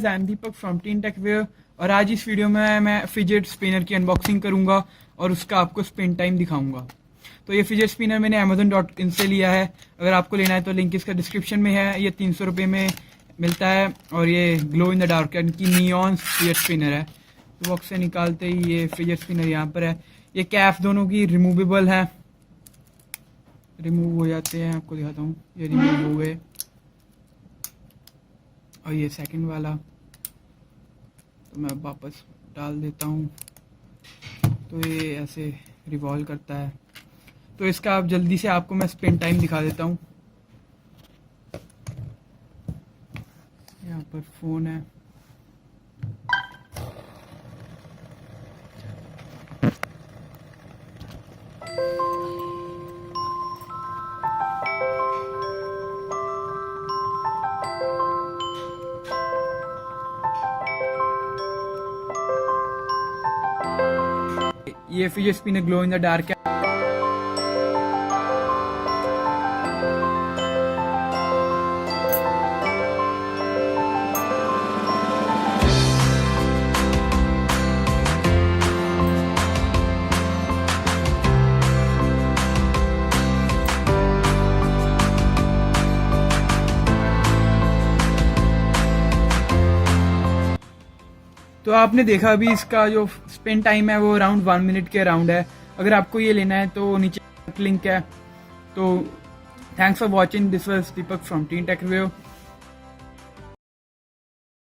Guys, I am Deepak from teen tech ware और आज इस वीडियो में मैं फिजेट स्पिनर की अनबॉक्सिंग करूंगा और उसका आपको स्पिन टाइम दिखाऊंगा। तो ये फिजेट स्पिनर मैंने Amazon.in से लिया है। अगर आपको लेना है तो लिंक इसका डिस्क्रिप्शन में है। ये 300 रुपये में मिलता है और ये ग्लो इन द डार्क की नियॉन फिजेट स्पिनर है। तो बॉक्स से निकालते ही ये फिजेट स्पिनर यहाँ पर है। ये कैप दोनों की रिमूवेबल है, रिमूव हो जाते हैं। आपको दिखाता हूँ, ये रिमूव हो गए। और ये सेकंड वाला तो मैं वापस डाल देता हूँ, तो ये ऐसे रिवॉल्व करता है। तो इसका आप जल्दी से आपको मैं स्पिन टाइम दिखा देता हूँ। यहाँ पर फोन है, ये fidget spinner glow in the dark है। तो आपने देखा अभी इसका जो स्पिन टाइम है वो अराउंड 1 मिनट के अराउंड है। अगर आपको ये लेना है तो नीचे लिंक है। तो thanks for watching, this was Deepak from teen take review.